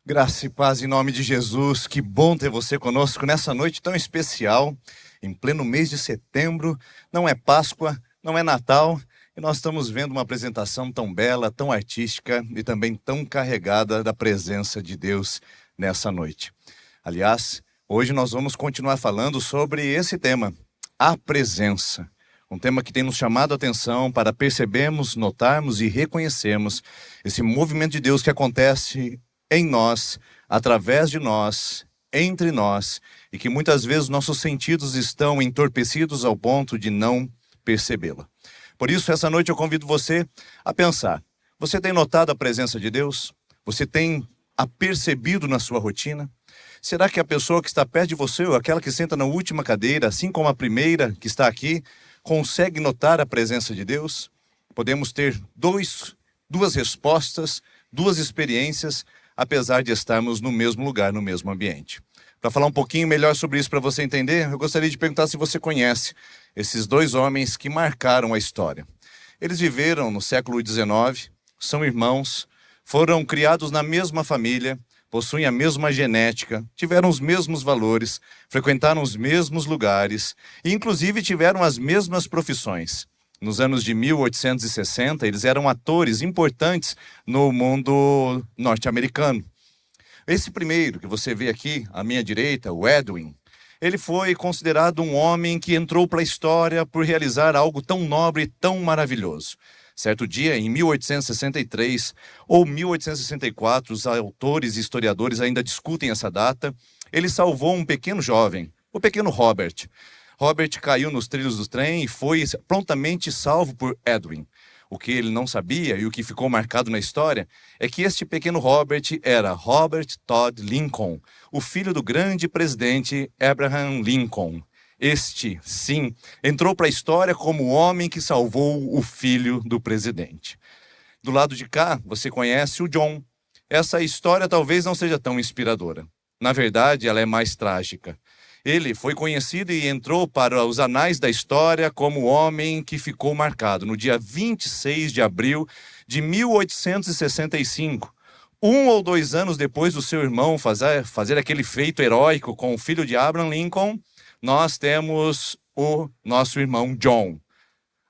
Graça e paz em nome de Jesus. Que bom ter você conosco nessa noite tão especial, em pleno mês de setembro. Não é Páscoa, não é Natal, e nós estamos vendo uma apresentação tão bela, tão artística e também tão carregada da presença de Deus nessa noite. Aliás, hoje nós vamos continuar falando sobre esse tema, a presença. Um tema que tem nos chamado a atenção para percebermos, notarmos e reconhecermos esse movimento de Deus que acontece em nós, através de nós, entre nós, e que muitas vezes nossos sentidos estão entorpecidos ao ponto de não percebê-la. Por isso, essa noite eu convido você a pensar. Você tem notado a presença de Deus? Você tem a percebido na sua rotina? Será que a pessoa que está perto de você, ou aquela que senta na última cadeira, assim como a primeira que está aqui, consegue notar a presença de Deus? Podemos ter duas respostas, duas experiências, apesar de estarmos no mesmo lugar, no mesmo ambiente. Para falar um pouquinho melhor sobre isso, para você entender, eu gostaria de perguntar se você conhece esses dois homens que marcaram a história. Eles viveram no século XIX, são irmãos, foram criados na mesma família, possuem a mesma genética, tiveram os mesmos valores, frequentaram os mesmos lugares e, inclusive, tiveram as mesmas profissões. Nos anos de 1860, eles eram atores importantes no mundo norte-americano. Esse primeiro que você vê aqui, à minha direita, o Edwin, ele foi considerado um homem que entrou para a história por realizar algo tão nobre e tão maravilhoso. Certo dia, em 1863 ou 1864, os autores e historiadores ainda discutem essa data, ele salvou um pequeno jovem, o pequeno Robert. Robert caiu nos trilhos do trem e foi prontamente salvo por Edwin. O que ele não sabia e o que ficou marcado na história é que este pequeno Robert era Robert Todd Lincoln, o filho do grande presidente Abraham Lincoln. Este, sim, entrou para a história como o homem que salvou o filho do presidente. Do lado de cá, você conhece o John. Essa história talvez não seja tão inspiradora. Na verdade, ela é mais trágica. Ele foi conhecido e entrou para os anais da história como o homem que ficou marcado no dia 26 de abril de 1865. 1 ou 2 anos depois do seu irmão fazer aquele feito heróico com o filho de Abraham Lincoln, nós temos o nosso irmão John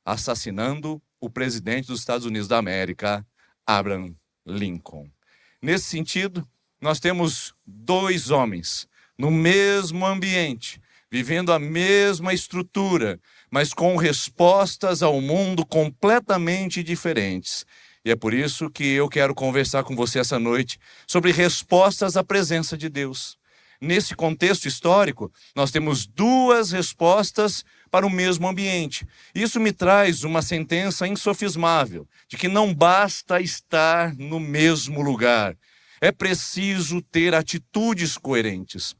assassinando o presidente dos Estados Unidos da América, Abraham Lincoln. Nesse sentido, nós temos dois homens no mesmo ambiente, vivendo a mesma estrutura, mas com respostas ao mundo completamente diferentes. E é por isso que eu quero conversar com você essa noite sobre respostas à presença de Deus. Nesse contexto histórico, nós temos duas respostas para o mesmo ambiente. Isso me traz uma sentença insofismável, de que não basta estar no mesmo lugar. É preciso ter atitudes coerentes,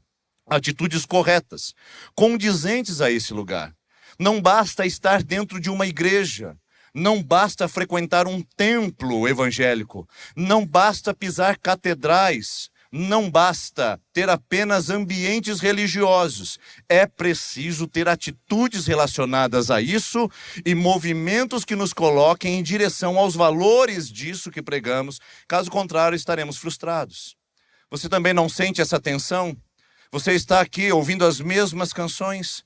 atitudes corretas, condizentes a esse lugar. Não basta estar dentro de uma igreja, não basta frequentar um templo evangélico, não basta pisar catedrais, não basta ter apenas ambientes religiosos. É preciso ter atitudes relacionadas a isso e movimentos que nos coloquem em direção aos valores disso que pregamos. Caso contrário, estaremos frustrados. Você também não sente essa tensão? Você está aqui ouvindo as mesmas canções,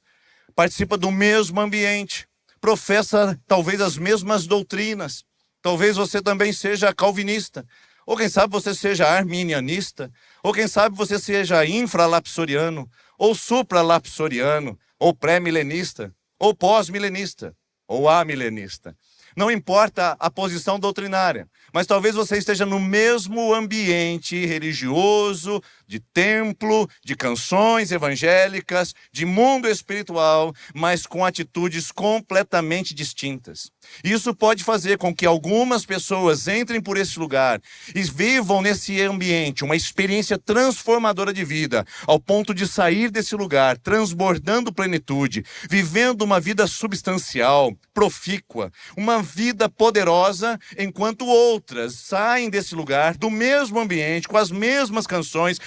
participa do mesmo ambiente, professa talvez as mesmas doutrinas. Talvez você também seja calvinista, ou quem sabe você seja arminianista, ou quem sabe você seja infralapsoriano, ou supralapsoriano, ou pré-milenista, ou pós-milenista, ou amilenista. Não importa a posição doutrinária, mas talvez você esteja no mesmo ambiente religioso, de templo, de canções evangélicas, de mundo espiritual, mas com atitudes completamente distintas. Isso pode fazer com que algumas pessoas entrem por esse lugar e vivam nesse ambiente uma experiência transformadora de vida, ao ponto de sair desse lugar transbordando plenitude, vivendo uma vida substancial, profícua, uma vida poderosa, enquanto outras saem desse lugar, do mesmo ambiente, com as mesmas canções,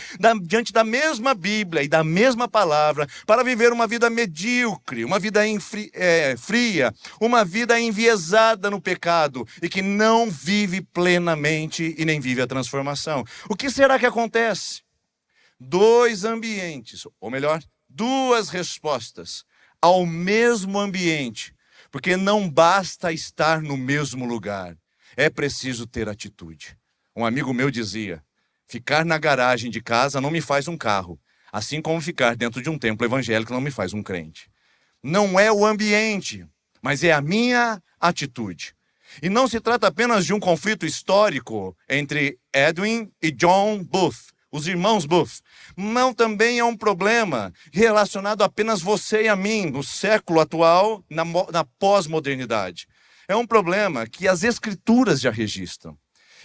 diante da mesma Bíblia e da mesma palavra, para viver uma vida medíocre, uma vida fria, uma vida enviesada no pecado e que não vive plenamente e nem vive a transformação. O que será que acontece? Dois ambientes, ou melhor, duas respostas ao mesmo ambiente, porque não basta estar no mesmo lugar, é preciso ter atitude. Um amigo meu dizia: ficar na garagem de casa não me faz um carro, assim como ficar dentro de um templo evangélico não me faz um crente. Não é o ambiente, mas é a minha atitude. E não se trata apenas de um conflito histórico entre Edwin e John Booth, os irmãos Booth. Não, também é um problema relacionado a apenas você e a mim, no século atual, na pós-modernidade. É um problema que as escrituras já registram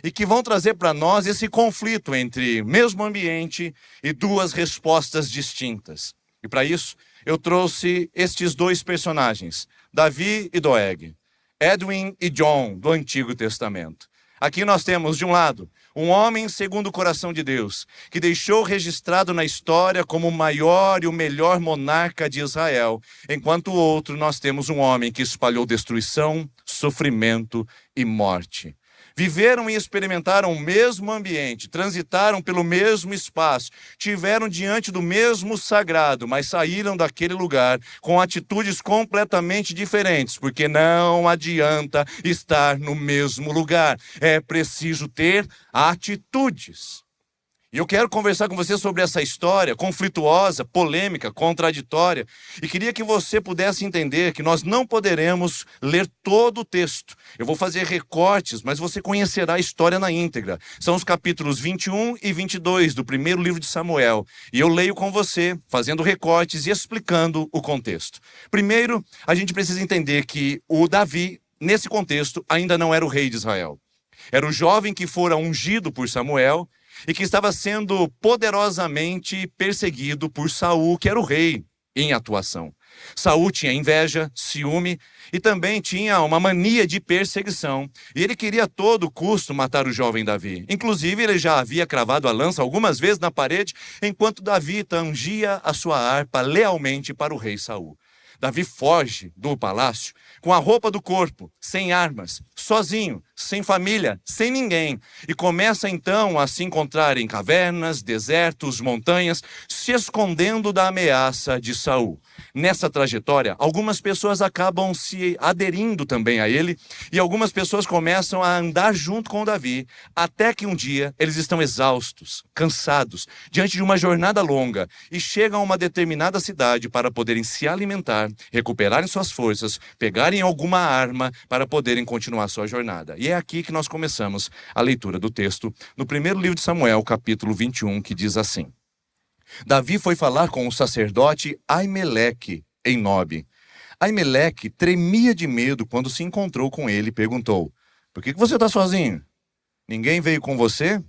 e que vão trazer para nós esse conflito entre mesmo ambiente e duas respostas distintas. E para isso, eu trouxe estes dois personagens, Davi e Doeg, Edwin e John, do Antigo Testamento. Aqui nós temos, de um lado, um homem segundo o coração de Deus, que deixou registrado na história como o maior e o melhor monarca de Israel, enquanto o outro nós temos um homem que espalhou destruição, sofrimento e morte. Viveram e experimentaram o mesmo ambiente, transitaram pelo mesmo espaço, tiveram diante do mesmo sagrado, mas saíram daquele lugar com atitudes completamente diferentes, porque não adianta estar no mesmo lugar, é preciso ter atitudes. E eu quero conversar com você sobre essa história conflituosa, polêmica, contraditória, e queria que você pudesse entender que nós não poderemos ler todo o texto. Eu vou fazer recortes, mas você conhecerá a história na íntegra. São os capítulos 21 e 22 do primeiro livro de Samuel, e eu leio com você, fazendo recortes e explicando o contexto. Primeiro, a gente precisa entender que o Davi, nesse contexto, ainda não era o rei de Israel. Era o jovem que fora ungido por Samuel, e que estava sendo poderosamente perseguido por Saul, que era o rei em atuação. Saul tinha inveja, ciúme e também tinha uma mania de perseguição. E ele queria a todo custo matar o jovem Davi. Inclusive, ele já havia cravado a lança algumas vezes na parede, enquanto Davi tangia a sua harpa lealmente para o rei Saul. Davi foge do palácio com a roupa do corpo, sem armas, sozinho, sem família, sem ninguém. E começa então a se encontrar em cavernas, desertos, montanhas, se escondendo da ameaça de Saul. Nessa trajetória, algumas pessoas acabam se aderindo também a ele e algumas pessoas começam a andar junto com Davi, até que um dia eles estão exaustos, cansados, diante de uma jornada longa e chegam a uma determinada cidade para poderem se alimentar, recuperarem suas forças, pegarem alguma arma para poderem continuar sua jornada. E é aqui que nós começamos a leitura do texto, no primeiro livro de Samuel, capítulo 21, que diz assim: Davi foi falar com o sacerdote Aimeleque, em Nobe. Aimeleque tremia de medo quando se encontrou com ele e perguntou: por que você está sozinho? Ninguém veio com você?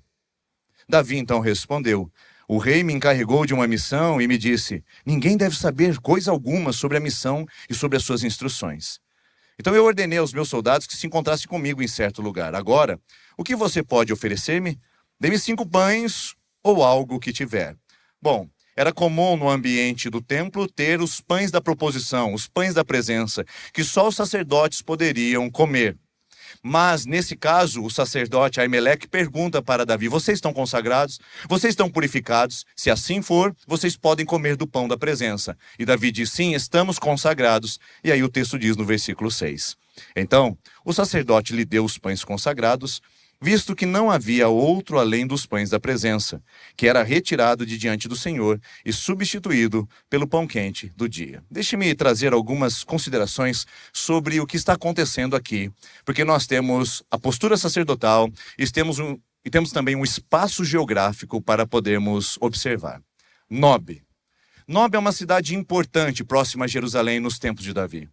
Davi então respondeu: o rei me encarregou de uma missão e me disse: ninguém deve saber coisa alguma sobre a missão e sobre as suas instruções. Então eu ordenei aos meus soldados que se encontrassem comigo em certo lugar. Agora, o que você pode oferecer-me? Dê-me 5 pães ou algo que tiver. Bom, era comum no ambiente do templo ter os pães da proposição, os pães da presença, que só os sacerdotes poderiam comer. Mas, nesse caso, o sacerdote Aimeleque pergunta para Davi: vocês estão consagrados? Vocês estão purificados? Se assim for, vocês podem comer do pão da presença. E Davi diz: sim, estamos consagrados. E aí o texto diz no versículo 6. Então, o sacerdote lhe deu os pães consagrados, visto que não havia outro além dos pães da presença, que era retirado de diante do Senhor e substituído pelo pão quente do dia. Deixe-me trazer algumas considerações sobre o que está acontecendo aqui, porque nós temos a postura sacerdotal e temos também um espaço geográfico para podermos observar. Nobe. Nobe é uma cidade importante próxima a Jerusalém nos tempos de Davi.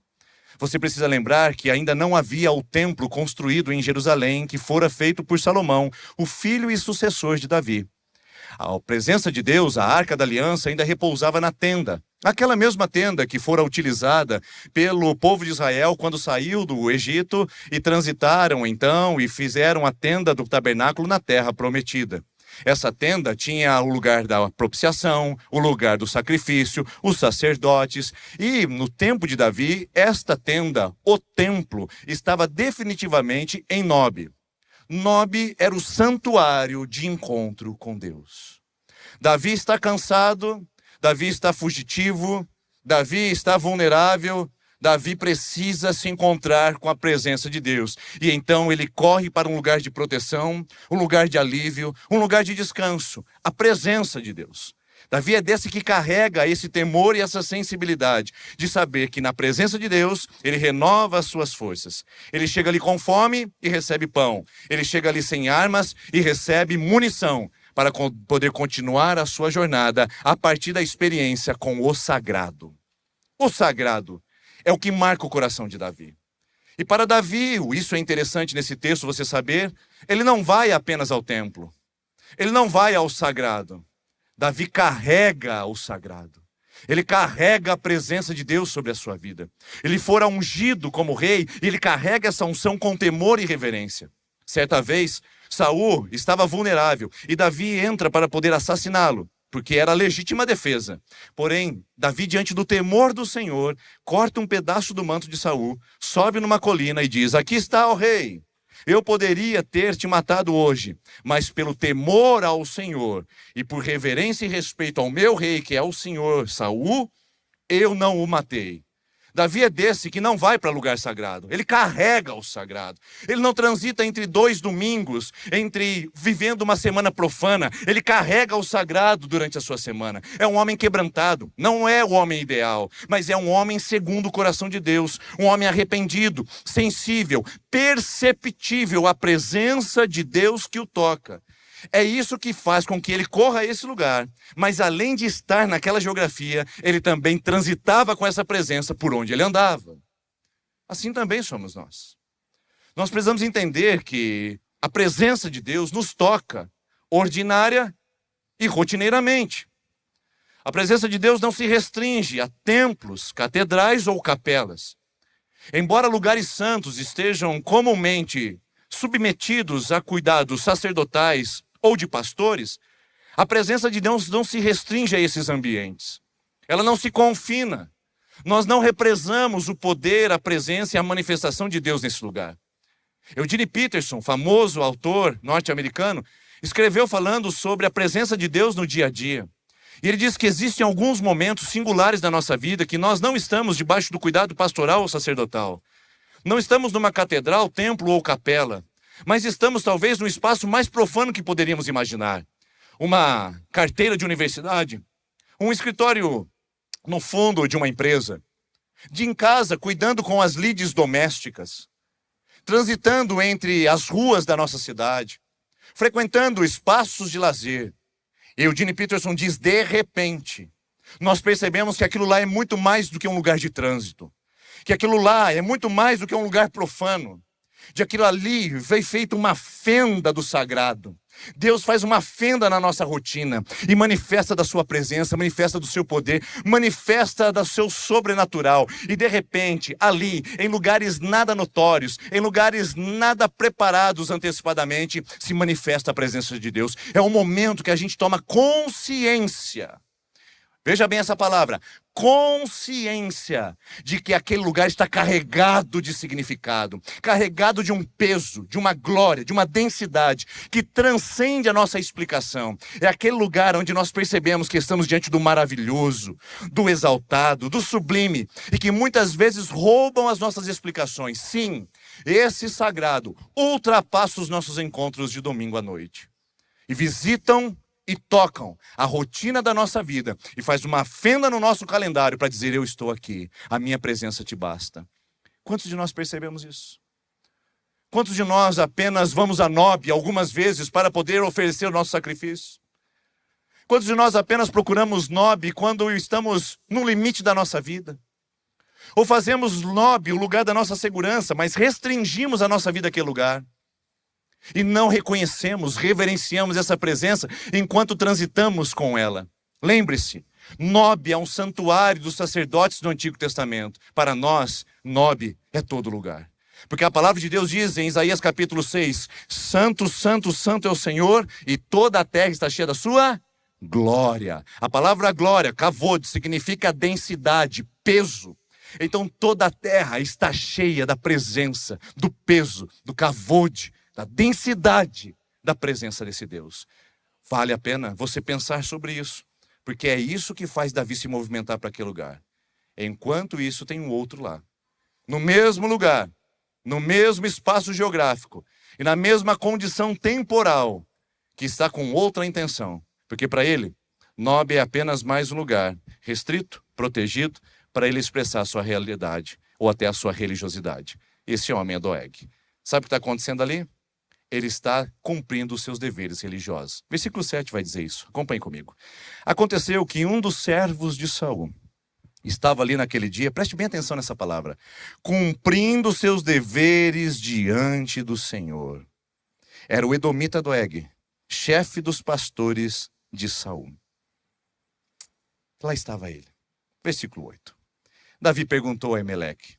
Você precisa lembrar que ainda não havia o templo construído em Jerusalém, que fora feito por Salomão, o filho e sucessor de Davi. A presença de Deus, a Arca da Aliança, ainda repousava na tenda. Aquela mesma tenda que fora utilizada pelo povo de Israel quando saiu do Egito e transitaram então e fizeram a tenda do tabernáculo na terra prometida. Essa tenda tinha o lugar da propiciação, o lugar do sacrifício, os sacerdotes. E no tempo de Davi, esta tenda, o templo, estava definitivamente em Nob. Nob era o santuário de encontro com Deus. Davi está cansado, Davi está fugitivo, Davi está vulnerável, Davi precisa se encontrar com a presença de Deus. E então ele corre para um lugar de proteção, um lugar de alívio, um lugar de descanso, a presença de Deus. Davi é desse que carrega esse temor e essa sensibilidade de saber que na presença de Deus ele renova as suas forças. Ele chega ali com fome e recebe pão. Ele chega ali sem armas e recebe munição para poder continuar a sua jornada a partir da experiência com o sagrado. O sagrado é o que marca o coração de Davi. E para Davi, isso é interessante nesse texto você saber, ele não vai apenas ao templo. Ele não vai ao sagrado. Davi carrega o sagrado. Ele carrega a presença de Deus sobre a sua vida. Ele fora ungido como rei e ele carrega essa unção com temor e reverência. Certa vez, Saul estava vulnerável e Davi entra para poder assassiná-lo, porque era legítima defesa. Porém, Davi, diante do temor do Senhor, corta um pedaço do manto de Saul, sobe numa colina e diz: aqui está o rei. Eu poderia ter te matado hoje, mas pelo temor ao Senhor e por reverência e respeito ao meu rei, que é o Senhor Saul, eu não o matei. Davi é desse que não vai para lugar sagrado. Ele carrega o sagrado. Ele não transita entre 2 domingos, vivendo uma semana profana. Ele carrega o sagrado durante a sua semana. É um homem quebrantado. Não é o homem ideal, mas é um homem segundo o coração de Deus. Um homem arrependido, sensível, perceptível à presença de Deus que o toca. É isso que faz com que ele corra a esse lugar, mas além de estar naquela geografia, ele também transitava com essa presença por onde ele andava. Assim também somos nós. Nós precisamos entender que a presença de Deus nos toca ordinária e rotineiramente. A presença de Deus não se restringe a templos, catedrais ou capelas. Embora lugares santos estejam comumente submetidos a cuidados sacerdotais ou de pastores, a presença de Deus não se restringe a esses ambientes. Ela não se confina. Nós não represamos o poder, a presença e a manifestação de Deus nesse lugar. Eugene Peterson, famoso autor norte-americano, escreveu falando sobre a presença de Deus no dia a dia. E ele diz que existem alguns momentos singulares da nossa vida que nós não estamos debaixo do cuidado pastoral ou sacerdotal. Não estamos numa catedral, templo ou capela, mas estamos talvez no espaço mais profano que poderíamos imaginar. Uma carteira de universidade, um escritório no fundo de uma empresa, em casa cuidando com as lides domésticas, transitando entre as ruas da nossa cidade, frequentando espaços de lazer. Eugene Peterson diz: de repente, nós percebemos que aquilo lá é muito mais do que um lugar de trânsito, que aquilo lá é muito mais do que um lugar profano. De aquilo ali veio feita uma fenda do sagrado. Deus faz uma fenda na nossa rotina e manifesta da sua presença, manifesta do seu poder, manifesta do seu sobrenatural. E de repente, ali, em lugares nada notórios, em lugares nada preparados antecipadamente, se manifesta a presença de Deus. É um momento que a gente toma consciência. Veja bem essa palavra, consciência de que aquele lugar está carregado de significado, carregado de um peso, de uma glória, de uma densidade que transcende a nossa explicação. É aquele lugar onde nós percebemos que estamos diante do maravilhoso, do exaltado, do sublime, e que muitas vezes roubam as nossas explicações. Sim, esse sagrado ultrapassa os nossos encontros de domingo à noite e visitam e tocam a rotina da nossa vida e faz uma fenda no nosso calendário para dizer: eu estou aqui, a minha presença te basta. Quantos de nós percebemos isso? Quantos de nós apenas vamos a Nob algumas vezes para poder oferecer o nosso sacrifício? Quantos de nós apenas procuramos Nob quando estamos no limite da nossa vida? Ou fazemos Nob o lugar da nossa segurança, mas restringimos a nossa vida àquele lugar? e não reconhecemos, reverenciamos essa presença enquanto transitamos com ela. Lembre-se, Nob é um santuário dos sacerdotes do Antigo Testamento. Para nós, Nob é todo lugar. Porque a palavra de Deus diz em Isaías capítulo 6, Santo, Santo, Santo é o Senhor, e toda a terra está cheia da sua glória. A palavra glória, kavod, significa densidade, peso. Então toda a terra está cheia da presença, do peso, do kavod, da densidade da presença desse Deus. Vale a pena você pensar sobre isso, porque é isso que faz Davi se movimentar para aquele lugar. Enquanto isso, tem um outro lá. No mesmo lugar, no mesmo espaço geográfico e na mesma condição temporal, que está com outra intenção. Porque para ele, Nob é apenas mais um lugar restrito, protegido, para ele expressar a sua realidade ou até a sua religiosidade. Esse homem é Doeg. Sabe o que está acontecendo ali? Ele está cumprindo os seus deveres religiosos. Versículo 7 vai dizer isso. Acompanhe comigo. Aconteceu que um dos servos de Saul estava ali naquele dia, preste bem atenção nessa palavra, cumprindo os seus deveres diante do Senhor. Era o edomita Doeg, chefe dos pastores de Saul. Lá estava ele. Versículo 8. Davi perguntou a Aimeleque: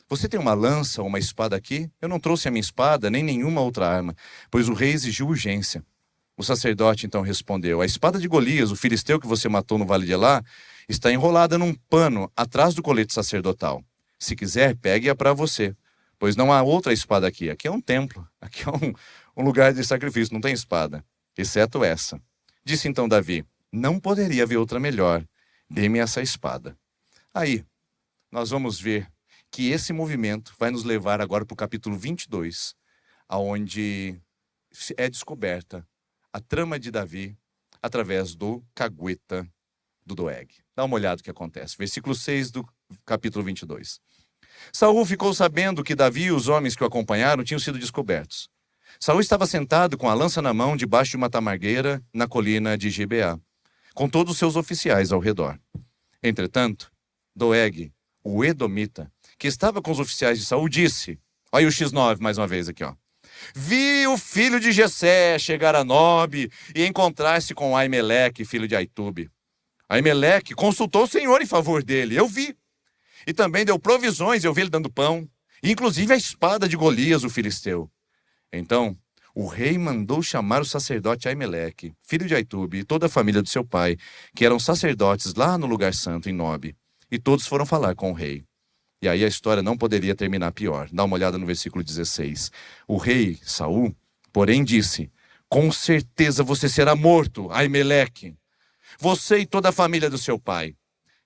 você tem uma lança ou uma espada aqui? Eu não trouxe a minha espada, nem nenhuma outra arma, pois o rei exigiu urgência. O sacerdote então respondeu: a espada de Golias, o filisteu que você matou no vale de Elá, está enrolada num pano atrás do colete sacerdotal. Se quiser, pegue-a para você, pois não há outra espada aqui. Aqui é um templo, aqui é um lugar de sacrifício, não tem espada, exceto essa. Disse então Davi: não poderia haver outra melhor, dê-me essa espada. Aí, nós vamos ver que esse movimento vai nos levar agora para o capítulo 22, onde é descoberta a trama de Davi através do cagueta do Doeg. Dá uma olhada no que acontece. Versículo 6 do capítulo 22. Saul ficou sabendo que Davi e os homens que o acompanharam tinham sido descobertos. Saul estava sentado com a lança na mão debaixo de uma tamargueira na colina de Gibeá, com todos os seus oficiais ao redor. Entretanto, Doeg, o edomita, que estava com os oficiais de Saul, disse, olha o X9 mais uma vez aqui, ó. Vi o filho de Jessé chegar a Nob e encontrar-se com Aimeleque, filho de Aitube. Aimeleque consultou o Senhor em favor dele, eu vi. E também deu provisões, eu vi ele dando pão, inclusive a espada de Golias, o filisteu. Então, o rei mandou chamar o sacerdote Aimeleque, filho de Aitube, e toda a família do seu pai, que eram sacerdotes lá no lugar santo, em Nob. E todos foram falar com o rei. E aí a história não poderia terminar pior. Dá uma olhada no versículo 16. O rei, Saul, porém disse, com certeza você será morto, Aimeleque, você e toda a família do seu pai.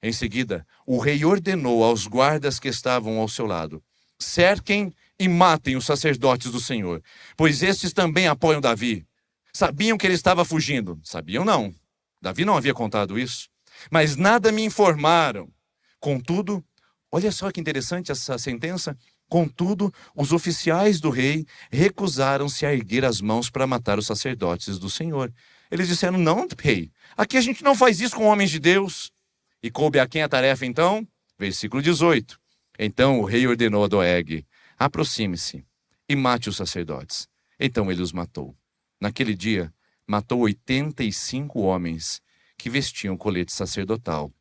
Em seguida, o rei ordenou aos guardas que estavam ao seu lado, cerquem e matem os sacerdotes do Senhor, pois estes também apoiam Davi. Sabiam que ele estava fugindo? Sabiam não. Davi não havia contado isso. Mas nada me informaram. Contudo, olha só que interessante essa sentença. Contudo, os oficiais do rei recusaram-se a erguer as mãos para matar os sacerdotes do Senhor. Eles disseram, não, rei, aqui a gente não faz isso com homens de Deus. E coube a quem a tarefa então? Versículo 18. Então o rei ordenou a Doeg, aproxime-se e mate os sacerdotes. Então ele os matou. Naquele dia, matou 85 homens que vestiam colete sacerdotal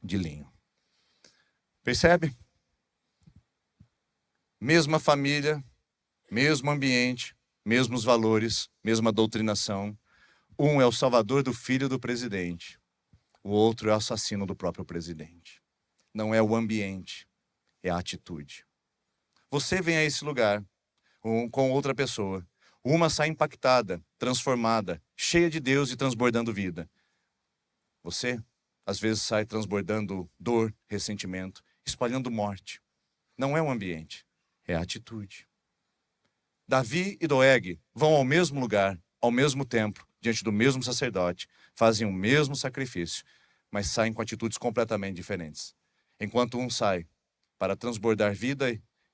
de linho. Percebe? Mesma família, mesmo ambiente, mesmos valores, mesma doutrinação. Um é o salvador do filho do presidente. O outro é o assassino do próprio presidente. Não é o ambiente, é a atitude. Você vem a esse lugar com outra pessoa. Uma sai impactada, transformada, cheia de Deus e transbordando vida. Você, às vezes, sai transbordando dor, ressentimento, espalhando morte. Não é o ambiente, é a atitude. Davi e Doeg vão ao mesmo lugar, ao mesmo templo, diante do mesmo sacerdote, fazem o mesmo sacrifício, mas saem com atitudes completamente diferentes. Enquanto um sai para transbordar vida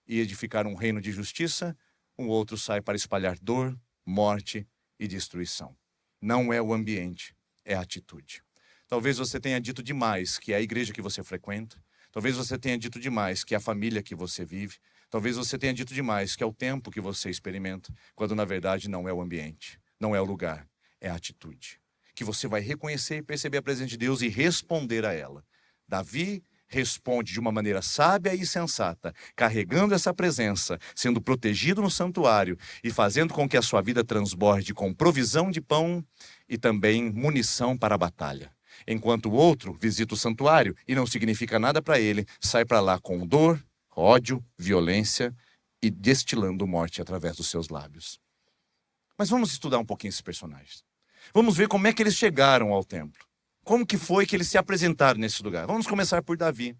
e edificar um reino de justiça, o outro sai para espalhar dor, morte e destruição. Não é o ambiente, é a atitude. Talvez você tenha dito demais que é a igreja que você frequenta, talvez você tenha dito demais que é a família que você vive, Talvez você tenha dito demais, que é o tempo que você experimenta, quando na verdade não é o ambiente, não é o lugar, é a atitude. Que você vai reconhecer e perceber a presença de Deus e responder a ela. Davi responde de uma maneira sábia e sensata, carregando essa presença, sendo protegido no santuário e fazendo com que a sua vida transborde com provisão de pão e também munição para a batalha. Enquanto o outro visita o santuário e não significa nada para ele, sai para lá com dor, ódio, violência e destilando morte através dos seus lábios. Mas vamos estudar um pouquinho esses personagens. Vamos ver como é que eles chegaram ao templo. Como que foi que eles se apresentaram nesse lugar? Vamos começar por Davi.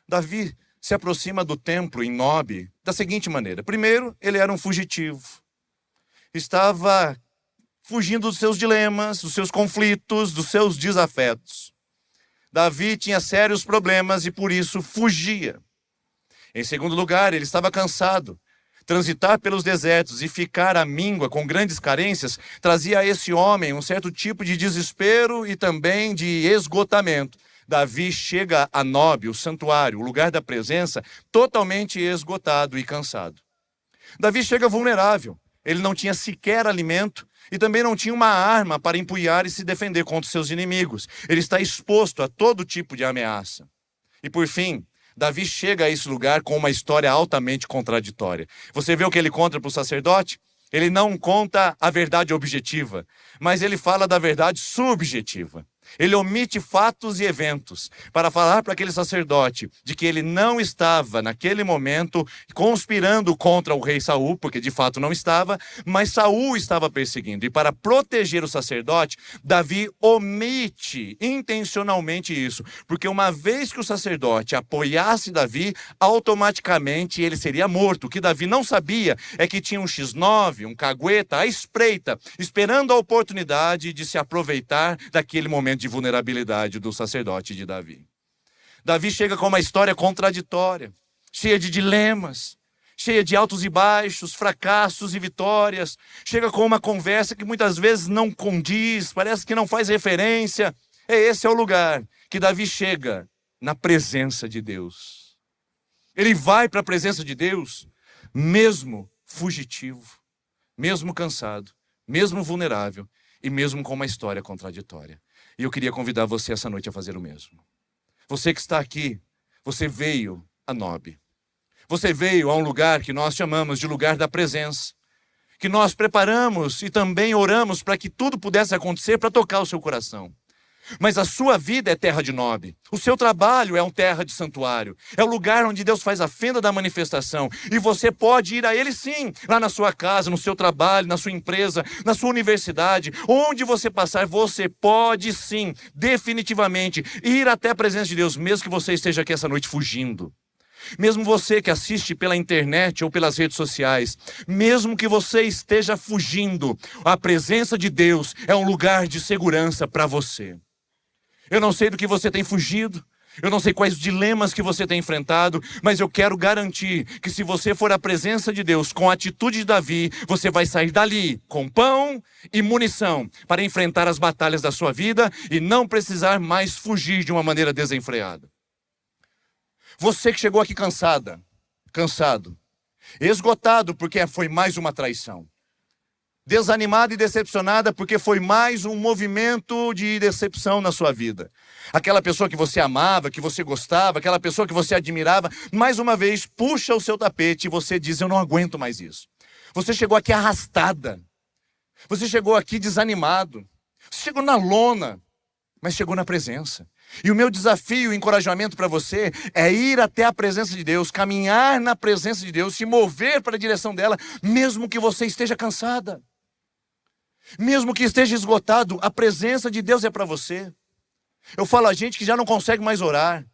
Davi se aproxima do templo em Nob da seguinte maneira. Primeiro, ele era um fugitivo. Estava fugindo dos seus dilemas, dos seus conflitos, dos seus desafetos. Davi tinha sérios problemas e por isso fugia. Em segundo lugar, ele estava cansado. Transitar pelos desertos e ficar à míngua com grandes carências trazia a esse homem um certo tipo de desespero e também de esgotamento. Davi chega a Nob, o santuário, o lugar da presença, totalmente esgotado e cansado. Davi chega vulnerável. Ele não tinha sequer alimento e também não tinha uma arma para empunhar e se defender contra os seus inimigos. Ele está exposto a todo tipo de ameaça. E por fim, Davi chega a esse lugar com uma história altamente contraditória. Você vê o que ele conta para o sacerdote? Ele não conta a verdade objetiva, mas ele fala da verdade subjetiva. Ele omite fatos e eventos para falar para aquele sacerdote de que ele não estava, naquele momento, conspirando contra o rei Saul, porque de fato não estava, mas Saul estava perseguindo. E para proteger o sacerdote, Davi omite intencionalmente isso, porque uma vez que o sacerdote apoiasse Davi, automaticamente ele seria morto. O que Davi não sabia é que tinha um X9, um cagueta, à espreita, esperando a oportunidade de se aproveitar daquele momento de vulnerabilidade do sacerdote de Davi. Davi chega com uma história contraditória, cheia de dilemas, cheia de altos e baixos, fracassos e vitórias. Chega com uma conversa que muitas vezes não condiz, parece que não faz referência. Esse é o lugar que Davi chega, na presença de Deus. Ele vai para a presença de Deus, mesmo fugitivo, mesmo cansado, mesmo vulnerável e mesmo com uma história contraditória. E eu queria convidar você essa noite a fazer o mesmo. Você que está aqui, você veio a Nob. Você veio a um lugar que nós chamamos de lugar da presença. Que nós preparamos e também oramos para que tudo pudesse acontecer para tocar o seu coração. Mas a sua vida é terra de Nob. O seu trabalho é um terra de santuário. É o lugar onde Deus faz a fenda da manifestação. E você pode ir a Ele sim, lá na sua casa, no seu trabalho, na sua empresa, na sua universidade. Onde você passar, você pode sim, definitivamente, ir até a presença de Deus, mesmo que você esteja aqui essa noite fugindo. Mesmo você que assiste pela internet ou pelas redes sociais, mesmo que você esteja fugindo, a presença de Deus é um lugar de segurança para você. Eu não sei do que você tem fugido, eu não sei quais dilemas que você tem enfrentado, mas eu quero garantir que se você for à presença de Deus com a atitude de Davi, você vai sair dali com pão e munição para enfrentar as batalhas da sua vida e não precisar mais fugir de uma maneira desenfreada. Você que chegou aqui cansado, esgotado porque foi mais uma traição. Desanimada e decepcionada porque foi mais um movimento de decepção na sua vida. Aquela pessoa que você amava, que você gostava, aquela pessoa que você admirava, mais uma vez puxa o seu tapete e você diz, eu não aguento mais isso. Você chegou aqui arrastada. Você chegou aqui desanimado. Você chegou na lona, mas chegou na presença. E o meu desafio e encorajamento para você é ir até a presença de Deus, caminhar na presença de Deus, se mover para a direção dela, mesmo que você esteja cansada. Mesmo que esteja esgotado, a presença de Deus é para você. Eu falo a gente que já não consegue mais orar,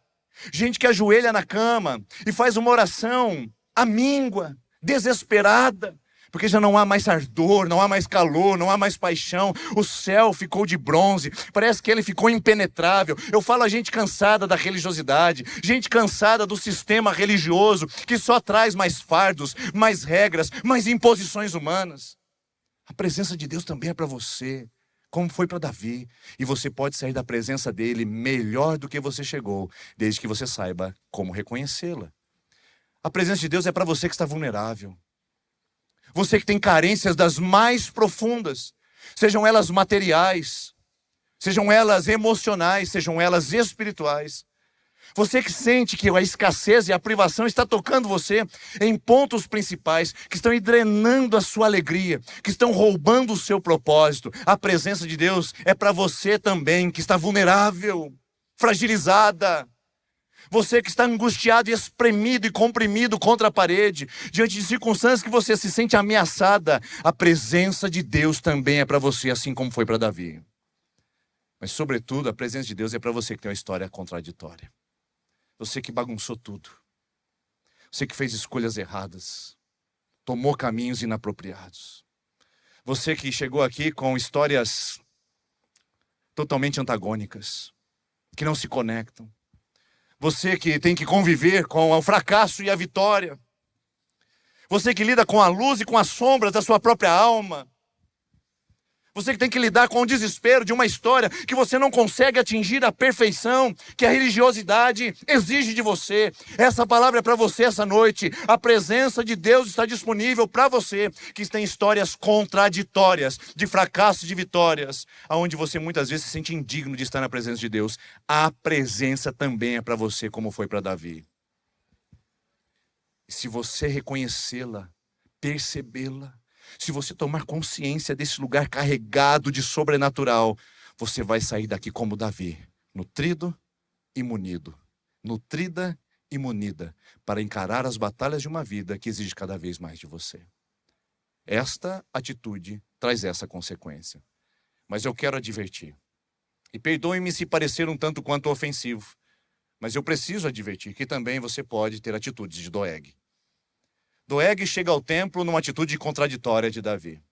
gente que ajoelha na cama e faz uma oração amíngua, desesperada, porque já não há mais ardor, não há mais calor, não há mais paixão. O céu ficou de bronze, parece que ele ficou impenetrável. Eu falo a gente cansada da religiosidade, gente cansada do sistema religioso que só traz mais fardos, mais regras, mais imposições humanas. A presença de Deus também é para você, como foi para Davi. E você pode sair da presença dele melhor do que você chegou, desde que você saiba como reconhecê-la. A presença de Deus é para você que está vulnerável. Você que tem carências das mais profundas, sejam elas materiais, sejam elas emocionais, sejam elas espirituais. Você que sente que a escassez e a privação está tocando você em pontos principais, que estão drenando a sua alegria, que estão roubando o seu propósito. A presença de Deus é para você também, que está vulnerável, fragilizada. Você que está angustiado e espremido e comprimido contra a parede, diante de circunstâncias que você se sente ameaçada, a presença de Deus também é para você, assim como foi para Davi. Mas, sobretudo, a presença de Deus é para você que tem uma história contraditória. Você que bagunçou tudo. Você que fez escolhas erradas. Tomou caminhos inapropriados. Você que chegou aqui com histórias totalmente antagônicas, que não se conectam. Você que tem que conviver com o fracasso e a vitória. Você que lida com a luz e com as sombras da sua própria alma. Você que tem que lidar com o desespero de uma história que você não consegue atingir a perfeição que a religiosidade exige de você. Essa palavra é para você essa noite. A presença de Deus está disponível para você que tem histórias contraditórias, de fracassos e de vitórias, aonde você muitas vezes se sente indigno de estar na presença de Deus. A presença também é para você, como foi para Davi. E se você reconhecê-la, percebê-la, se você tomar consciência desse lugar carregado de sobrenatural, você vai sair daqui como Davi, nutrido e munido, nutrida e munida, para encarar as batalhas de uma vida que exige cada vez mais de você. Esta atitude traz essa consequência. Mas eu quero advertir, e perdoe-me se parecer um tanto quanto ofensivo, mas eu preciso advertir que também você pode ter atitudes de Doeg. Doeg chega ao templo numa atitude contraditória de Davi.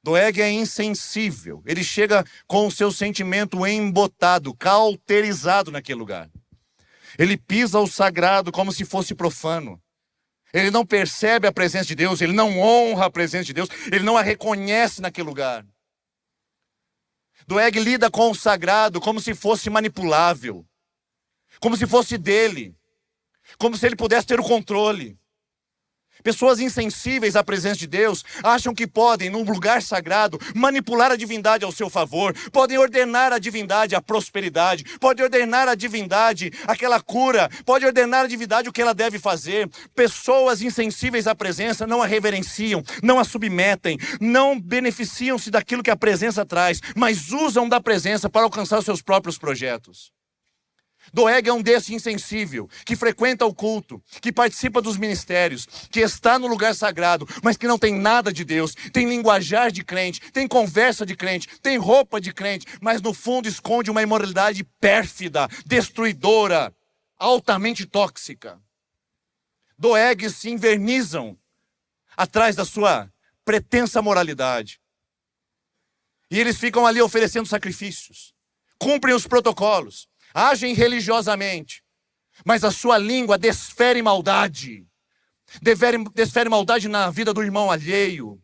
Doeg é insensível. Ele chega com o seu sentimento embotado, cauterizado naquele lugar. Ele pisa o sagrado como se fosse profano. Ele não percebe a presença de Deus, ele não honra a presença de Deus, ele não a reconhece naquele lugar. Doeg lida com o sagrado como se fosse manipulável, como se fosse dele, como se ele pudesse ter o controle. Pessoas insensíveis à presença de Deus acham que podem, num lugar sagrado, manipular a divindade ao seu favor, podem ordenar à divindade a prosperidade, podem ordenar à divindade aquela cura, podem ordenar à divindade o que ela deve fazer. Pessoas insensíveis à presença não a reverenciam, não a submetem, não beneficiam-se daquilo que a presença traz, mas usam da presença para alcançar os seus próprios projetos. Doeg é um desse insensível, que frequenta o culto, que participa dos ministérios, que está no lugar sagrado, mas que não tem nada de Deus, tem linguajar de crente, tem conversa de crente, tem roupa de crente, mas no fundo esconde uma imoralidade pérfida, destruidora, altamente tóxica. Doegs se invernizam atrás da sua pretensa moralidade. E eles ficam ali oferecendo sacrifícios, cumprem os protocolos, agem religiosamente, mas a sua língua desfere maldade. Desfere maldade na vida do irmão alheio.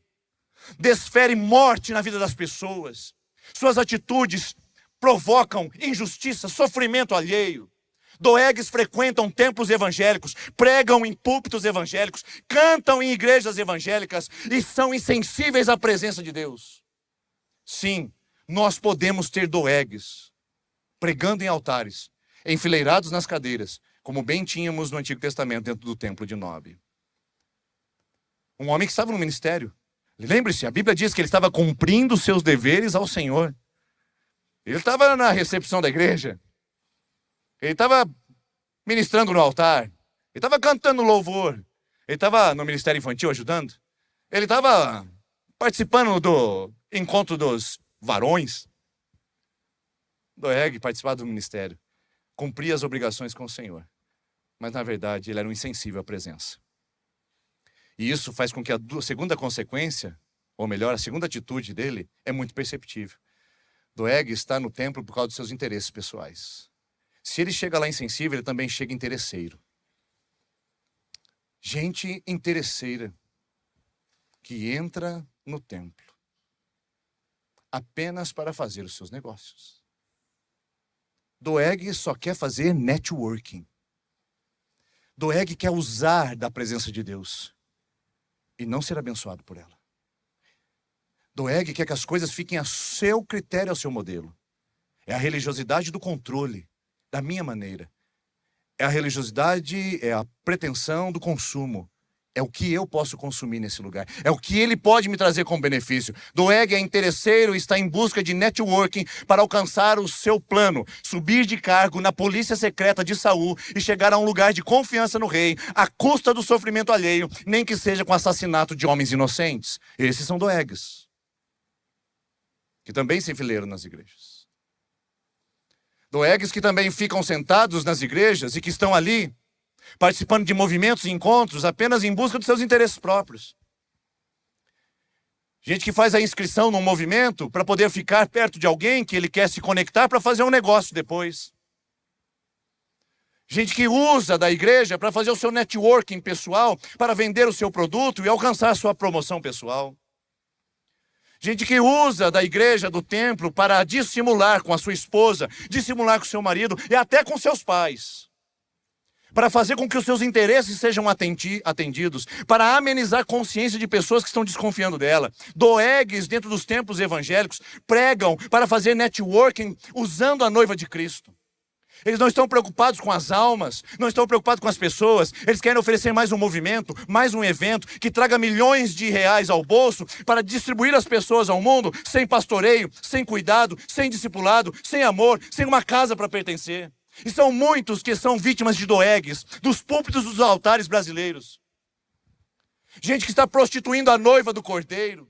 Desfere morte na vida das pessoas. Suas atitudes provocam injustiça, sofrimento alheio. Doegs frequentam templos evangélicos, pregam em púlpitos evangélicos, cantam em igrejas evangélicas e são insensíveis à presença de Deus. Sim, nós podemos ter Doegs pregando em altares, enfileirados nas cadeiras, como bem tínhamos no Antigo Testamento dentro do templo de Nob. Um homem que estava no ministério. Lembre-se, a Bíblia diz que ele estava cumprindo os seus deveres ao Senhor. Ele estava na recepção da igreja. Ele estava ministrando no altar. Ele estava cantando louvor. Ele estava no ministério infantil ajudando. Ele estava participando do encontro dos varões. Doeg participava do ministério, cumpria as obrigações com o Senhor, mas na verdade ele era um insensível à presença. E isso faz com que a segunda consequência, ou melhor, a segunda atitude dele é muito perceptível. Doeg está no templo por causa dos seus interesses pessoais. Se ele chega lá insensível, ele também chega interesseiro. Gente interesseira que entra no templo apenas para fazer os seus negócios. Doeg só quer fazer networking. Doeg quer usar da presença de Deus e não ser abençoado por ela. Doeg quer que as coisas fiquem a seu critério, ao seu modelo. É a religiosidade do controle, da minha maneira. É a religiosidade, é a pretensão do consumo. É o que eu posso consumir nesse lugar. É o que ele pode me trazer como benefício. Doeg é interesseiro e está em busca de networking para alcançar o seu plano. Subir de cargo na polícia secreta de Saul e chegar a um lugar de confiança no rei, à custa do sofrimento alheio, nem que seja com assassinato de homens inocentes. Esses são Doegs, que também se enfileiram nas igrejas. Doegs que também ficam sentados nas igrejas e que estão ali participando de movimentos e encontros apenas em busca dos seus interesses próprios. Gente que faz a inscrição num movimento para poder ficar perto de alguém que ele quer se conectar para fazer um negócio depois. Gente que usa da igreja para fazer o seu networking pessoal, para vender o seu produto e alcançar a sua promoção pessoal. Gente que usa da igreja, do templo, para dissimular com a sua esposa, dissimular com o seu marido e até com seus pais. Para fazer com que os seus interesses sejam atendidos, para amenizar a consciência de pessoas que estão desconfiando dela. Doegs, dentro dos templos evangélicos, pregam para fazer networking usando a noiva de Cristo. Eles não estão preocupados com as almas, não estão preocupados com as pessoas. Eles querem oferecer mais um movimento, mais um evento que traga milhões de reais ao bolso para distribuir as pessoas ao mundo sem pastoreio, sem cuidado, sem discipulado, sem amor, sem uma casa para pertencer. E são muitos que são vítimas de Doegs, dos púlpitos dos altares brasileiros. Gente que está prostituindo a noiva do Cordeiro.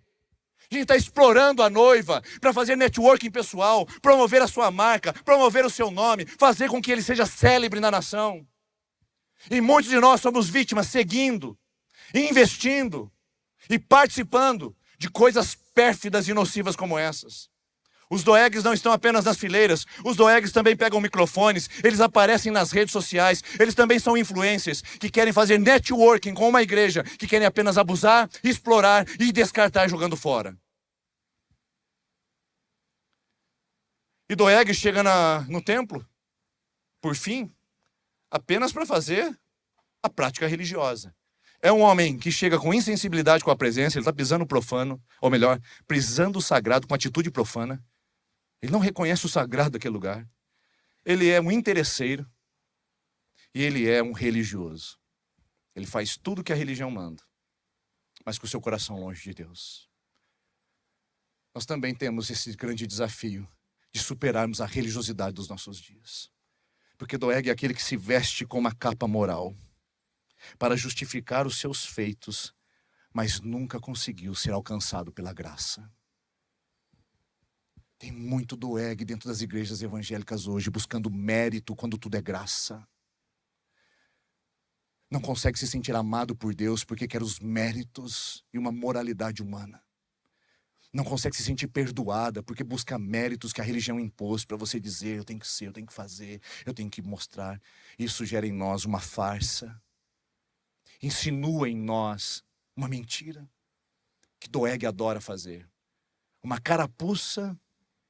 Gente que está explorando a noiva para fazer networking pessoal, promover a sua marca, promover o seu nome, fazer com que ele seja célebre na nação. E muitos de nós somos vítimas seguindo, investindo e participando de coisas pérfidas e nocivas como essas. Os Doegs não estão apenas nas fileiras, os Doegs também pegam microfones, eles aparecem nas redes sociais, eles também são influencers que querem fazer networking com uma igreja, que querem apenas abusar, explorar e descartar jogando fora. E Doeg chega no templo, por fim, apenas para fazer a prática religiosa. É um homem que chega com insensibilidade com a presença, ele está pisando o profano, ou melhor, pisando o sagrado com atitude profana. Ele não reconhece o sagrado daquele lugar. Ele é um interesseiro e ele é um religioso. Ele faz tudo o que a religião manda, mas com o seu coração longe de Deus. Nós também temos esse grande desafio de superarmos a religiosidade dos nossos dias. Porque Doeg é aquele que se veste com uma capa moral para justificar os seus feitos, mas nunca conseguiu ser alcançado pela graça. Tem muito Doeg dentro das igrejas evangélicas hoje, buscando mérito quando tudo é graça. Não consegue se sentir amado por Deus porque quer os méritos e uma moralidade humana. Não consegue se sentir perdoada porque busca méritos que a religião impôs para você dizer, eu tenho que ser, eu tenho que fazer, eu tenho que mostrar. Isso gera em nós uma farsa. Insinua em nós uma mentira que Doeg adora fazer. Uma carapuça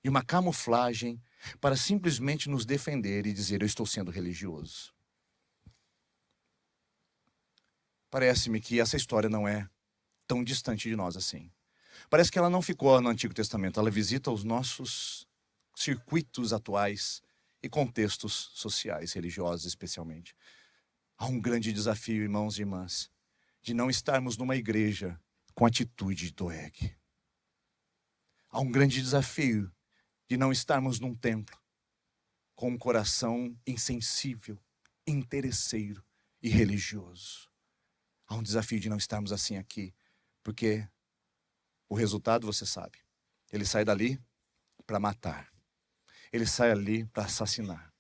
e uma camuflagem para simplesmente nos defender e dizer, eu estou sendo religioso. Parece-me que essa história não é tão distante de nós assim. Parece que ela não ficou no Antigo Testamento, ela visita os nossos circuitos atuais e contextos sociais, religiosos especialmente. Há um grande desafio, irmãos e irmãs, de não estarmos numa igreja com atitude de Doeg. Há um grande desafio de não estarmos num templo com um coração insensível, interesseiro e religioso. Há um desafio de não estarmos assim aqui, porque o resultado você sabe. Ele sai dali para matar. Ele sai ali para assassinar.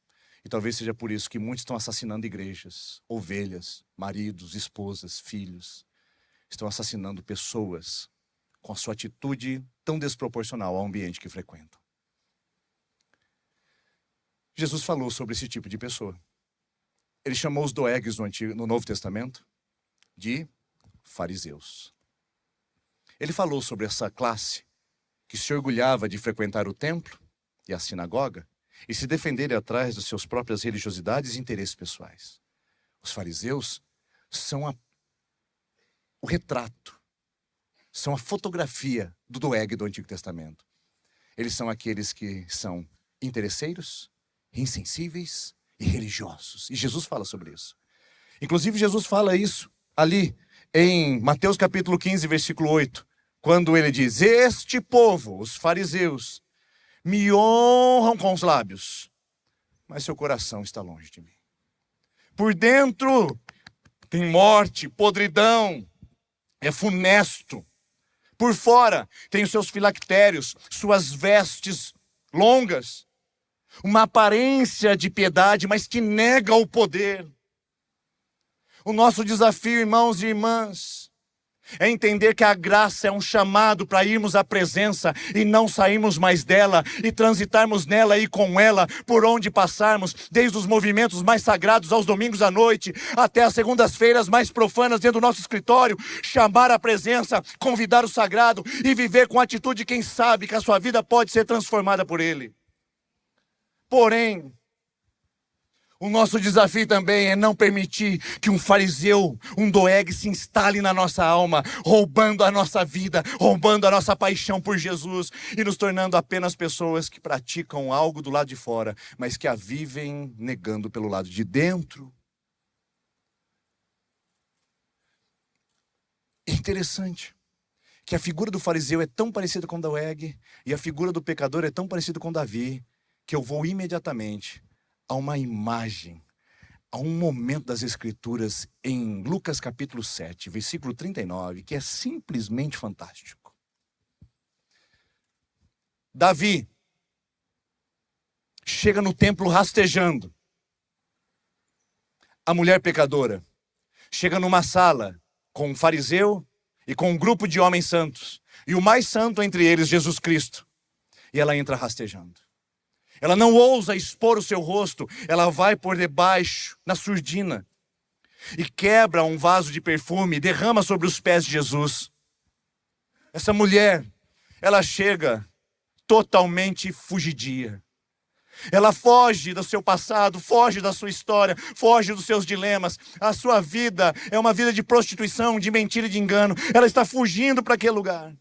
E talvez seja por isso que muitos estão assassinando igrejas, ovelhas, maridos, esposas, filhos. Estão assassinando pessoas com a sua atitude tão desproporcional ao ambiente que frequentam. Jesus falou sobre esse tipo de pessoa. Ele chamou os Doegs no Novo Testamento de fariseus. Ele falou sobre essa classe que se orgulhava de frequentar o templo e a sinagoga e se defender atrás das suas próprias religiosidades e interesses pessoais. Os fariseus são o retrato, são a fotografia do Doeg do Antigo Testamento. Eles são aqueles que são interesseiros, insensíveis e religiosos. E Jesus fala sobre isso. Inclusive, Jesus fala isso ali em Mateus capítulo 15, versículo 8, quando ele diz: este povo, os fariseus, me honram com os lábios, mas seu coração está longe de mim. Por dentro tem morte, podridão, é funesto. Por fora tem os seus filactérios, suas vestes longas, uma aparência de piedade, mas que nega o poder. O nosso desafio, irmãos e irmãs, é entender que a graça é um chamado para irmos à presença e não sairmos mais dela e transitarmos nela e com ela por onde passarmos, desde os movimentos mais sagrados aos domingos à noite, até as segundas-feiras mais profanas dentro do nosso escritório, chamar a presença, convidar o sagrado e viver com a atitude de quem sabe que a sua vida pode ser transformada por ele. Porém, o nosso desafio também é não permitir que um fariseu, um Doeg se instale na nossa alma, roubando a nossa vida, roubando a nossa paixão por Jesus e nos tornando apenas pessoas que praticam algo do lado de fora, mas que a vivem negando pelo lado de dentro. É interessante que a figura do fariseu é tão parecida com Doeg e a figura do pecador é tão parecida com Davi, que eu vou imediatamente a uma imagem, a um momento das Escrituras em Lucas capítulo 7, versículo 39, que é simplesmente fantástico. Davi chega no templo rastejando. A mulher pecadora chega numa sala com um fariseu e com um grupo de homens santos, e o mais santo entre eles, Jesus Cristo, e ela entra rastejando. Ela não ousa expor o seu rosto, ela vai por debaixo, na surdina, e quebra um vaso de perfume e derrama sobre os pés de Jesus. Essa mulher, ela chega totalmente fugidia. Ela foge do seu passado, foge da sua história, foge dos seus dilemas. A sua vida é uma vida de prostituição, de mentira e de engano. Ela está fugindo para aquele lugar.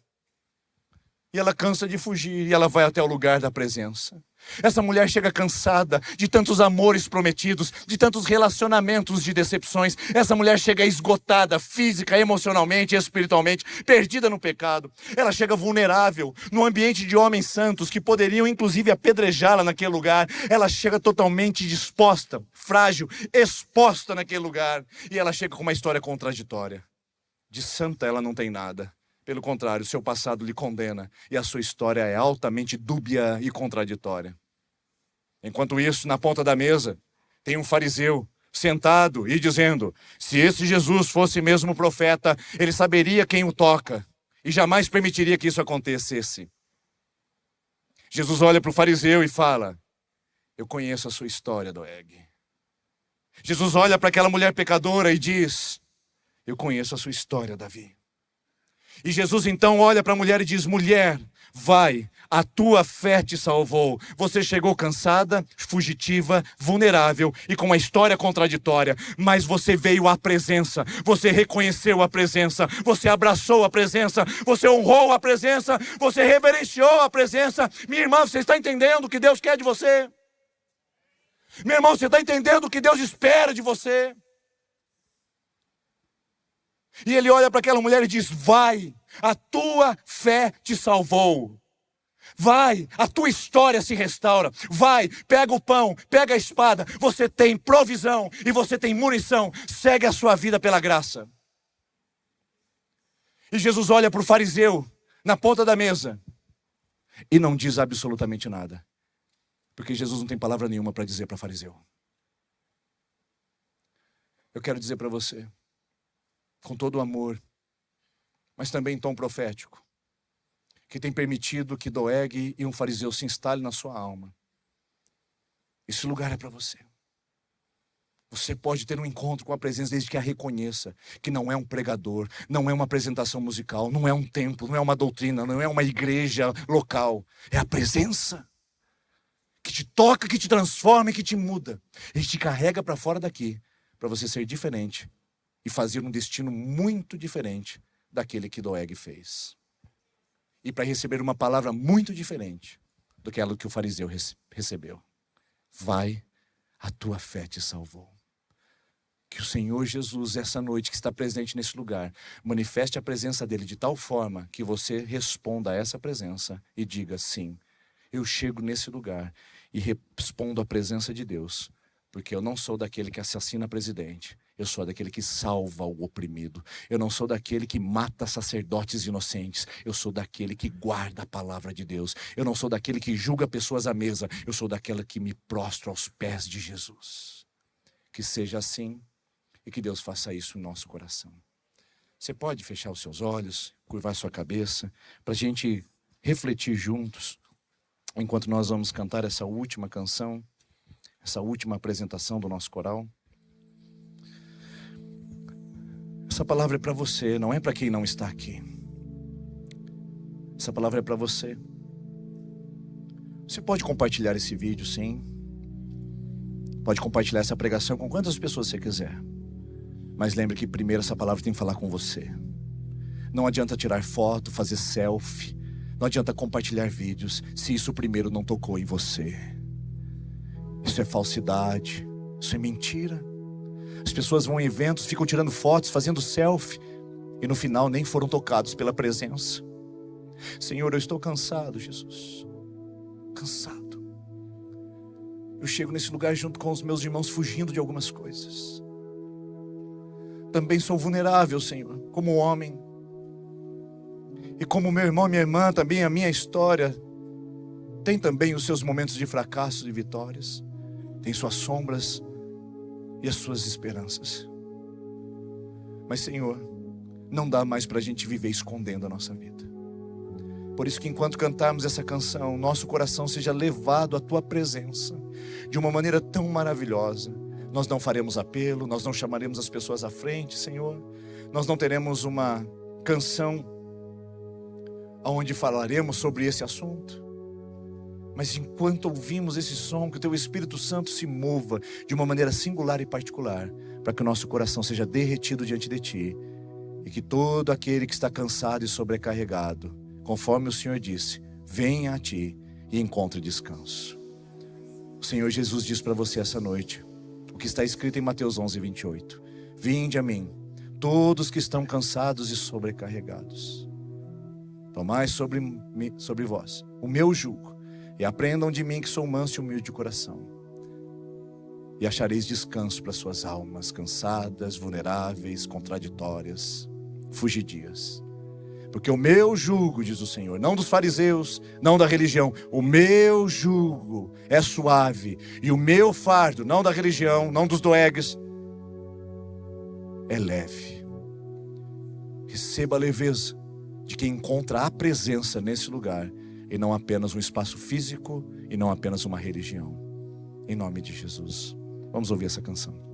E ela cansa de fugir e ela vai até o lugar da presença. Essa mulher chega cansada de tantos amores prometidos, de tantos relacionamentos de decepções. Essa mulher chega esgotada, física, emocionalmente e espiritualmente, perdida no pecado. Ela chega vulnerável, num ambiente de homens santos que poderiam inclusive apedrejá-la naquele lugar. Ela chega totalmente disposta, frágil, exposta naquele lugar. E ela chega com uma história contraditória. De santa ela não tem nada. Pelo contrário, seu passado lhe condena e a sua história é altamente dúbia e contraditória. Enquanto isso, na ponta da mesa, tem um fariseu sentado e dizendo: se esse Jesus fosse mesmo profeta, ele saberia quem o toca e jamais permitiria que isso acontecesse. Jesus olha para o fariseu e fala: eu conheço a sua história, Doeg. Jesus olha para aquela mulher pecadora e diz: eu conheço a sua história, Davi. E Jesus então olha para a mulher e diz: mulher, vai, a tua fé te salvou. Você chegou cansada, fugitiva, vulnerável e com uma história contraditória, mas você veio à presença, você reconheceu a presença, você abraçou a presença, você honrou a presença, você reverenciou a presença. Minha irmã, você está entendendo o que Deus quer de você? Meu irmão, você está entendendo o que Deus espera de você? E ele olha para aquela mulher e diz: vai, a tua fé te salvou. Vai, a tua história se restaura. Vai, pega o pão, pega a espada. Você tem provisão e você tem munição. Segue a sua vida pela graça. E Jesus olha para o fariseu na ponta da mesa e não diz absolutamente nada, porque Jesus não tem palavra nenhuma para dizer para o fariseu. Eu quero dizer para você, com todo o amor, mas também em tom profético, que tem permitido que Doeg e um fariseu se instalem na sua alma. Esse lugar é para você. Você pode ter um encontro com a presença desde que a reconheça, que não é um pregador, não é uma apresentação musical, não é um templo, não é uma doutrina, não é uma igreja local. É a presença que te toca, que te transforma e que te muda. Ele te carrega para fora daqui, para você ser diferente e fazer um destino muito diferente daquele que Doeg fez. E para receber uma palavra muito diferente do que aquela que o fariseu recebeu. Vai, a tua fé te salvou. Que o Senhor Jesus, essa noite que está presente nesse lugar, manifeste a presença dele de tal forma que você responda a essa presença e diga: sim, eu chego nesse lugar e respondo à presença de Deus, porque eu não sou daquele que assassina presidente, eu sou daquele que salva o oprimido. Eu não sou daquele que mata sacerdotes inocentes, eu sou daquele que guarda a palavra de Deus. Eu não sou daquele que julga pessoas à mesa, eu sou daquela que me prostro aos pés de Jesus. Que seja assim e que Deus faça isso no nosso coração. Você pode fechar os seus olhos, curvar sua cabeça, para a gente refletir juntos, enquanto nós vamos cantar essa última canção, essa última apresentação do nosso coral. Essa palavra é para você, não é para quem não está aqui. Essa palavra é para você. Você pode compartilhar esse vídeo, sim. Pode compartilhar essa pregação com quantas pessoas você quiser. Mas lembre que primeiro essa palavra tem que falar com você. Não adianta tirar foto, fazer selfie. Não adianta compartilhar vídeos se isso primeiro não tocou em você. Isso é falsidade, isso é mentira. As pessoas vão em eventos, ficam tirando fotos, fazendo selfie, e no final nem foram tocados pela presença. Senhor, eu estou cansado, Jesus. Cansado. Eu chego nesse lugar junto com os meus irmãos, fugindo de algumas coisas. Também sou vulnerável, Senhor, como homem. E como meu irmão e minha irmã, também a minha história tem também os seus momentos de fracassos e vitórias. Tem suas sombras e as suas esperanças. Mas, Senhor, não dá mais para a gente viver escondendo a nossa vida. Por isso que enquanto cantarmos essa canção, nosso coração seja levado à Tua presença de uma maneira tão maravilhosa. Nós não faremos apelo, nós não chamaremos as pessoas à frente, Senhor. Nós não teremos uma canção onde falaremos sobre esse assunto. Mas enquanto ouvimos esse som, que o Teu Espírito Santo se mova de uma maneira singular e particular, para que o nosso coração seja derretido diante de Ti, e que todo aquele que está cansado e sobrecarregado, conforme o Senhor disse, venha a Ti e encontre descanso. O Senhor Jesus diz para você essa noite, o que está escrito em Mateus 11:28. Vinde a mim, todos que estão cansados e sobrecarregados. Tomai sobre vós o meu jugo, e aprendam de mim que sou manso e humilde de coração. E achareis descanso para suas almas cansadas, vulneráveis, contraditórias, fugidias. Porque o meu jugo, diz o Senhor, não dos fariseus, não da religião, o meu jugo é suave, e o meu fardo, não da religião, não dos doegues, é leve. Receba a leveza de quem encontra a presença nesse lugar, e não apenas um espaço físico, e não apenas uma religião. Em nome de Jesus. Vamos ouvir essa canção.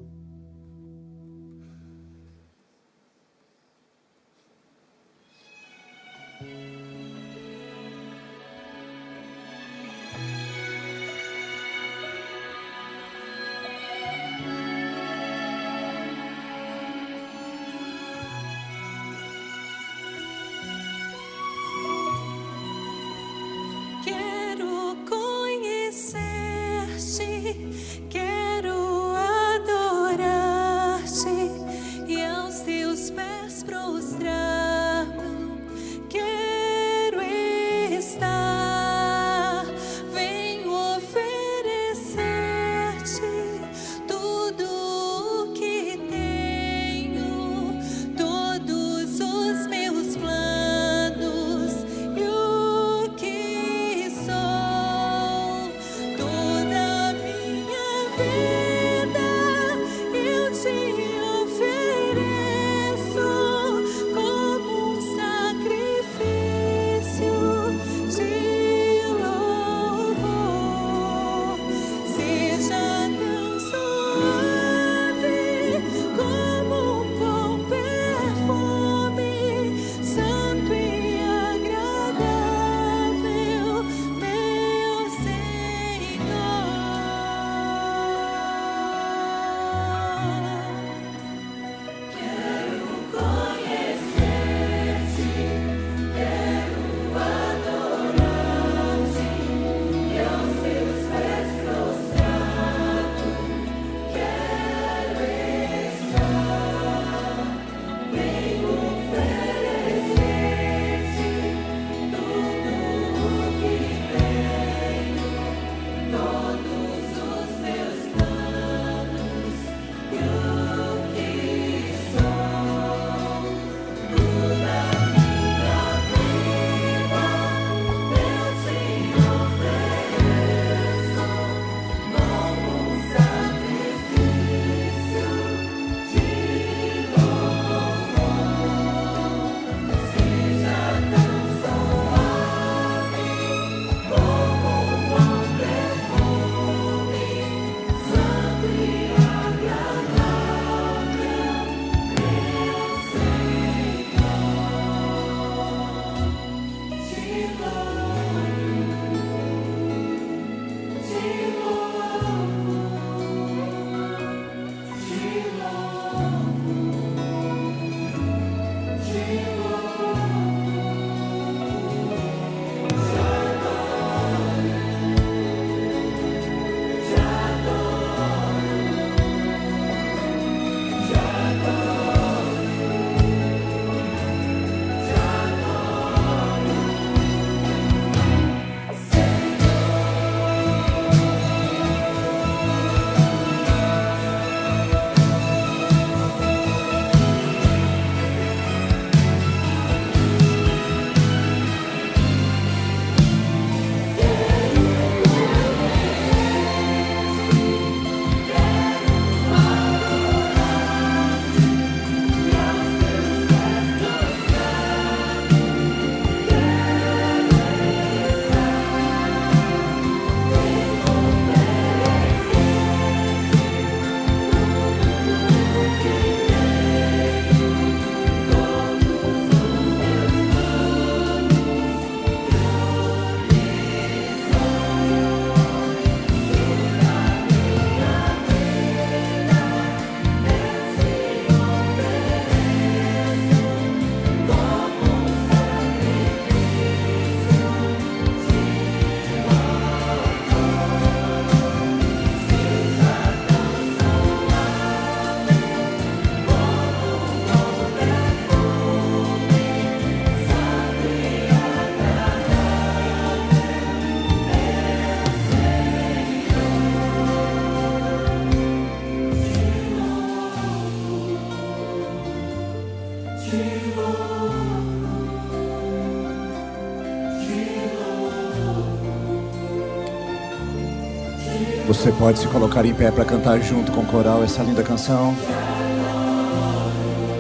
Quero conhecer-te, quero adorar-te e aos teus pés prostrar-me. Quero Você pode se colocar em pé para cantar junto com o coral essa linda canção.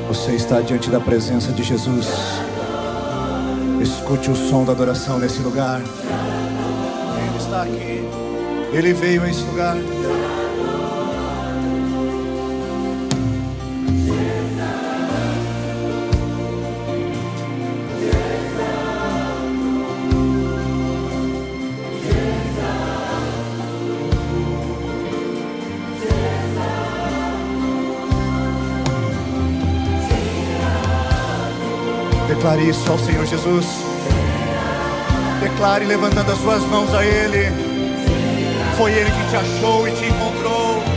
Você está diante da presença de Jesus. Escute o som da adoração nesse lugar. Ele está aqui. Ele veio a esse lugar. Declare isso ao Senhor Jesus. Declare levantando as suas mãos a Ele. Foi Ele que te achou e te encontrou.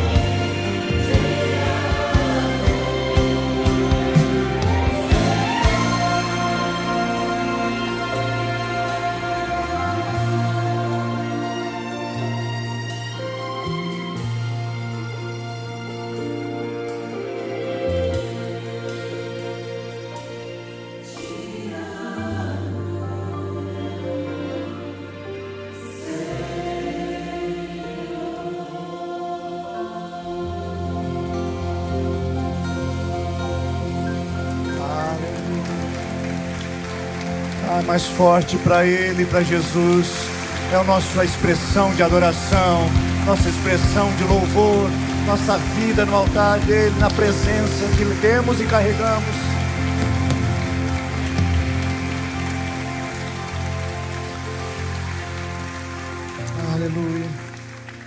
Mais forte para Ele, para Jesus. É a nossa expressão de adoração, nossa expressão de louvor, nossa vida no altar dEle, na presença que temos e carregamos. Aleluia.